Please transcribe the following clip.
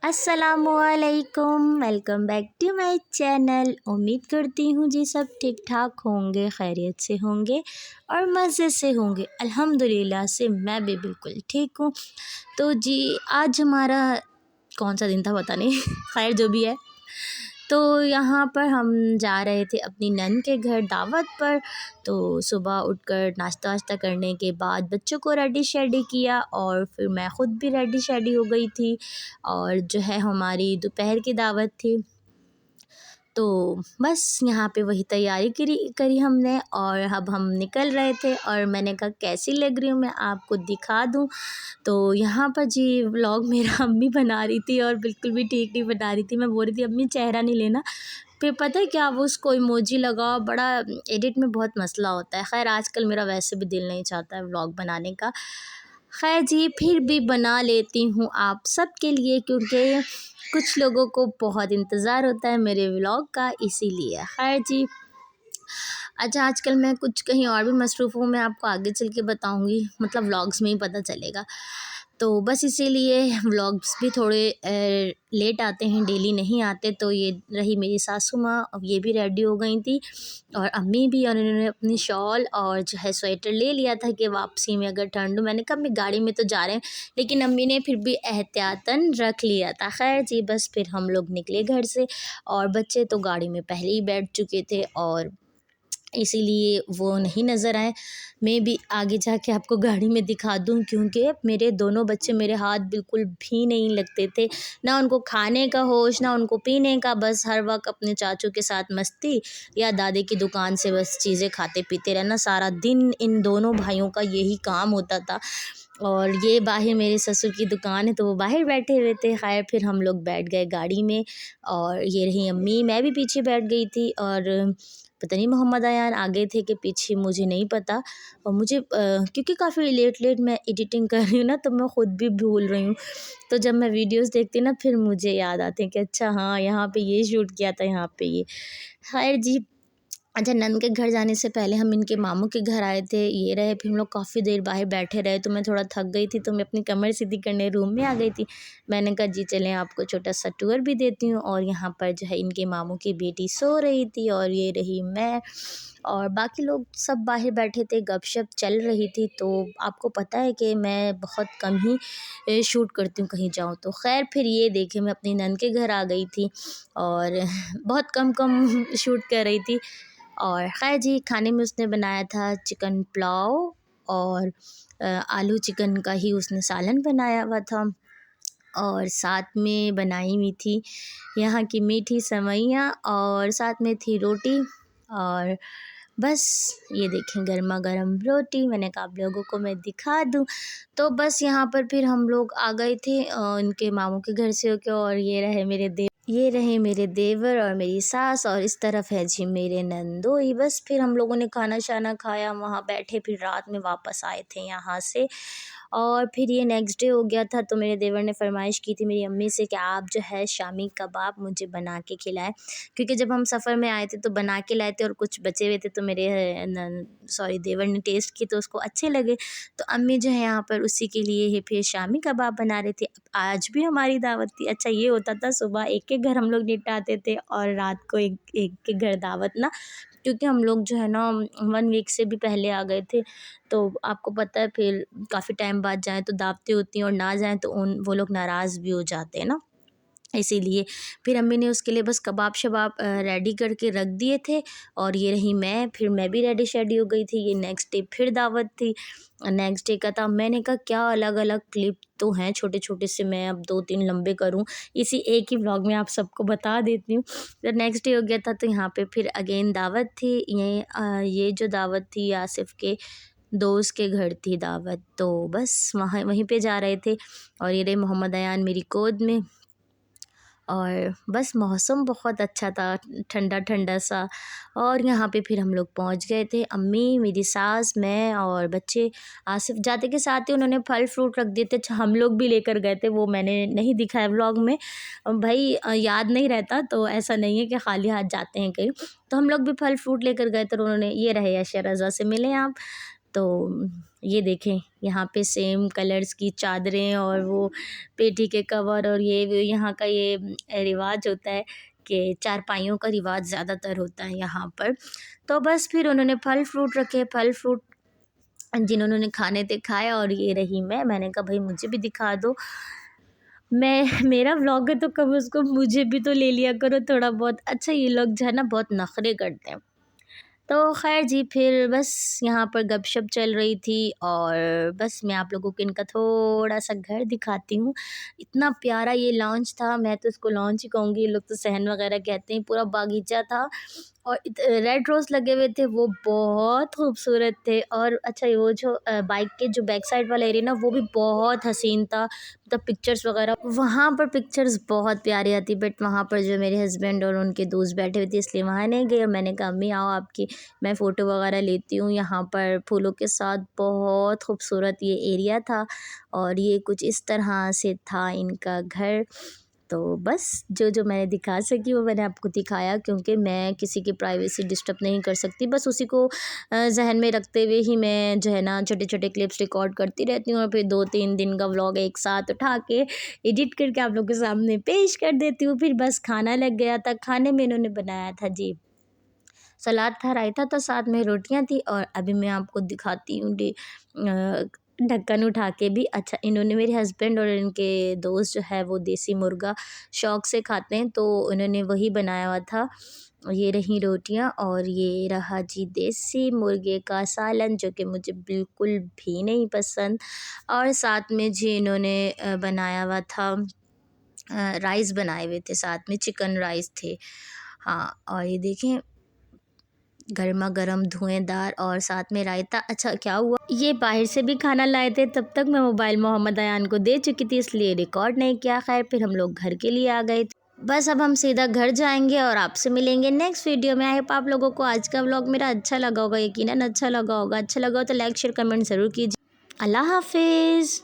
अस्सलामुअलैकुम, welcome back to my channel. उम्मीद करती हूँ जी सब ठीक ठाक होंगे, खैरियत से होंगे और मज़े से होंगे। अल्हम्दुलिल्लाह से मैं भी बिल्कुल ठीक हूँ। तो जी आज हमारा कौन सा दिन था पता नहीं खैर जो भी है, तो यहाँ पर हम जा रहे थे अपनी नन के घर दावत पर। तो सुबह उठकर नाश्ता वाश्ता करने के बाद बच्चों को रेडी शेडी किया और फिर मैं ख़ुद भी रेडी शेडी हो गई थी। और जो है हमारी दोपहर की दावत थी, तो बस यहाँ पे वही तैयारी करी हमने और अब हम निकल रहे थे। और मैंने कहा कैसी लग रही हूँ मैं आपको दिखा दूँ। तो यहाँ पर जी व्लॉग मेरा अम्मी बना रही थी और बिल्कुल भी ठीक नहीं बना रही थी। मैं बोल रही थी अम्मी चेहरा नहीं लेना, फिर पता है क्या वो उसको इमोजी लगाओ, बड़ा एडिट में बहुत मसला होता है। खैर आजकल मेरा वैसे भी दिल नहीं चाहता है व्लॉग बनाने का। खैर जी फिर भी बना लेती हूँ आप सब के लिए, क्योंकि कुछ लोगों को बहुत इंतज़ार होता है मेरे व्लॉग का, इसीलिए। खैर जी अच्छा आजकल मैं कुछ कहीं और भी मसरूफ़ हूँ, मैं आपको आगे चल के बताऊँगी, मतलब व्लॉग्स में ही पता चलेगा। तो बस इसीलिए व्लॉग्स भी थोड़े लेट आते हैं, डेली नहीं आते। तो ये रही मेरी सासू माँ, अब ये भी रेडी हो गई थी और अम्मी भी, और इन्होंने अपनी शॉल और जो है स्वेटर ले लिया था कि वापसी में अगर ठंड हो। मैंने कहा अम्मी गाड़ी में तो जा रहे हैं, लेकिन अम्मी ने फिर भी एहतियातन रख लिया था। खैर जी बस फिर हम लोग निकले घर से और बच्चे तो गाड़ी में पहले ही बैठ चुके थे और इसीलिए वो नहीं नज़र आए। मैं भी आगे जाके आपको गाड़ी में दिखा दूँ, क्योंकि मेरे दोनों बच्चे मेरे हाथ बिल्कुल भी नहीं लगते थे, ना उनको खाने का होश ना उनको पीने का, बस हर वक्त अपने चाचू के साथ मस्ती या दादी की दुकान से बस चीज़ें खाते पीते रहना। सारा दिन इन दोनों भाइयों का यही काम होता था। और ये बाहर मेरे ससुर की दुकान है तो वो बाहर बैठे हुए थे। खैर फिर हम लोग बैठ गए गाड़ी में और ये रही अम्मी, मैं भी पीछे बैठ गई थी। और पता नहीं मोहम्मद अयान आगे थे कि पीछे, मुझे नहीं पता। और मुझे क्योंकि काफ़ी लेट मैं एडिटिंग कर रही हूँ ना, तो मैं ख़ुद भी भूल रही हूँ। तो जब मैं वीडियोस देखती ना फिर मुझे याद आते हैं कि अच्छा हाँ यहाँ पे ये शूट किया था, यहाँ पे ये। खैर जी अच्छा नंद के घर जाने से पहले हम इनके मामू के घर आए थे, ये रहे। फिर हम लोग काफ़ी देर बाहर बैठे रहे, तो मैं थोड़ा थक गई थी, तो मैं अपनी कमर सीधी करने रूम में आ गई थी। मैंने कहा जी चलें आपको छोटा सा टूर भी देती हूँ। और यहाँ पर जो है इनके मामू की बेटी सो रही थी और ये रही मैं, और बाकी लोग सब बाहर बैठे थे, गपशप चल रही थी। तो आपको पता है कि मैं बहुत कम ही शूट करती हूँ कहीं जाऊँ तो। खैर फिर ये देखे मैं अपनी नंद के घर आ गई थी और बहुत कम शूट कर रही थी। और खैर जी खाने में उसने बनाया था चिकन पुलाव और आलू चिकन का ही उसने सालन बनाया हुआ था, और साथ में बनाई हुई थी यहाँ की मीठी सेवइयाँ और साथ में थी रोटी। और बस ये देखें गर्मा गर्म रोटी, मैंने कहा आप लोगों को मैं दिखा दूँ। तो बस यहाँ पर फिर हम लोग आ गए थे उनके मामू के घर से होके। और ये रहे मेरे देवर और मेरी सास, और इस तरफ है जी मेरे नंदोई। बस फिर हम लोगों ने खाना शाना खाया, वहाँ बैठे, फिर रात में वापस आए थे यहाँ से। और फिर ये नेक्स्ट डे हो गया था, तो मेरे देवर ने फरमाइश की थी मेरी अम्मी से कि आप जो है शामी कबाब मुझे बना के खिलाएं, क्योंकि जब हम सफ़र में आए थे तो बना के लाए थे और कुछ बचे हुए थे, तो मेरे देवर ने टेस्ट किए तो उसको अच्छे लगे। तो अम्मी जो है यहाँ पर उसी के लिए ही फिर शामी कबाब बना रही थी। आज भी हमारी दावत थी। अच्छा ये होता था सुबह एक के घर हम लोग निपटाते थे और रात को एक एक के घर दावत ना, क्योंकि हम लोग जो है ना 1 वीक से भी पहले आ गए थे। तो आपको पता है फिर काफ़ी टाइम बाद जाएँ तो दावतें होती हैं, और ना जाएँ तो वो लोग नाराज़ भी हो जाते हैं ना, इसीलिए फिर अम्मी ने उसके लिए बस कबाब शबाब रेडी करके रख दिए थे। और ये रही मैं, फिर मैं भी रेडी शेडी हो गई थी। ये नेक्स्ट डे फिर दावत थी, नेक्स्ट डे का था। मैंने कहा क्या अलग अलग क्लिप तो हैं छोटे छोटे से, मैं अब 2-3 लंबे करूं, इसी एक ही व्लॉग में आप सबको बता देती हूँ। तो नेक्स्ट डे हो गया था, तो यहाँ पे फिर अगेन दावत थी। ये जो दावत थी आसिफ़ के दोस्त के घर थी दावत, तो बस वहीं पे जा रहे थे। और ये रहे मोहम्मद अयान मेरी गोद में, और बस मौसम बहुत अच्छा था, ठंडा ठंडा सा। और यहाँ पे फिर हम लोग पहुँच गए थे, अम्मी, मेरी सास, मैं और बच्चे। आसिफ़ जाते के साथ ही उन्होंने फल फ्रूट रख दिए थे। अच्छा हम लोग भी लेकर गए थे, वो मैंने नहीं दिखाया व्लॉग में, भाई याद नहीं रहता, तो ऐसा नहीं है कि खाली हाथ जाते हैं कहीं। तो हम लोग भी फल फ्रूट लेकर गए थे, और उन्होंने ये रहे अशा रज़ा से मिले आप। तो ये देखें यहाँ पे सेम कलर्स की चादरें और वो पेठी के कवर, और ये यहाँ का ये रिवाज होता है कि चारपाइयों का रिवाज ज़्यादातर होता है यहाँ पर। तो बस फिर उन्होंने फल फ्रूट रखे, फल फ्रूट जिन्होंने खाने थे खाए, और ये रही मैंने कहा भाई मुझे भी दिखा दो, मैं मेरा व्लॉग है तो कब उसको मुझे भी तो ले लिया करो थोड़ा बहुत। अच्छा ये लोग जो है ना बहुत नखरे करते हैं। तो खैर जी, फिर बस यहाँ पर गपशप चल रही थी, और बस मैं आप लोगों को इनका थोड़ा सा घर दिखाती हूँ। इतना प्यारा ये लॉन्च था, मैं तो इसको लॉन्च ही कहूँगी, ये लोग तो सहन वगैरह कहते हैं। पूरा बागीचा था और रेड रोज़ लगे हुए थे, वो बहुत खूबसूरत थे। और अच्छा वो जो बाइक के जो बैक साइड वाला एरिया ना, वो भी बहुत हसीन था। मतलब पिक्चर्स वगैरह वहाँ पर पिक्चर्स बहुत प्यारी आती, बट वहाँ पर जो मेरे हस्बैंड और उनके दोस्त बैठे हुए थे इसलिए वहाँ नहीं गए। और मैंने कहा अम्मी आओ आपकी मैं फ़ोटो वगैरह लेती हूँ। यहाँ पर फूलों के साथ बहुत खूबसूरत ये एरिया था, और ये कुछ इस तरह से था इनका घर। तो बस जो जो मैंने दिखा सकी वो मैंने आपको दिखाया, क्योंकि मैं किसी की प्राइवेसी डिस्टर्ब नहीं कर सकती। बस उसी को जहन में रखते हुए ही मैं जो है ना छोटे छोटे क्लिप्स रिकॉर्ड करती रहती हूँ, और फिर 2-3 दिन का व्लॉग एक साथ उठा के एडिट करके आप लोगों के सामने पेश कर देती हूँ। फिर बस खाना लग गया था। खाने में इन्होंने बनाया था जी सलाद था, रायता था, साथ में रोटियां थी। और अभी मैं आपको दिखाती हूँ ढक्कन उठा के भी। अच्छा इन्होंने, मेरे हस्बैंड और इनके दोस्त जो है वो देसी मुर्गा शौक़ से खाते हैं, तो उन्होंने वही बनाया हुआ था। ये रही रोटियां, और ये रहा जी देसी मुर्गे का सालन, जो कि मुझे बिल्कुल भी नहीं पसंद। और साथ में जी इन्होंने बनाया हुआ था, राइस बनाए हुए थे, साथ में चिकन राइस थे। हाँ, और ये देखें गर्मा गर्म धुएंदार, और साथ में रायता। अच्छा क्या हुआ, ये बाहर से भी खाना लाए थे, तब तक मैं मोबाइल मोहम्मद अयान को दे चुकी थी, इसलिए रिकॉर्ड नहीं किया। खैर फिर हम लोग घर के लिए आ गए थे। बस अब हम सीधा घर जाएंगे और आपसे मिलेंगे नेक्स्ट वीडियो में। आई होप आप लोगों को आज का व्लॉग मेरा अच्छा लगा होगा, यकीनन अच्छा लगा होगा। अच्छा लगा हो तो लाइक शेयर कमेंट ज़रूर कीजिए। अल्लाह हाफिज़।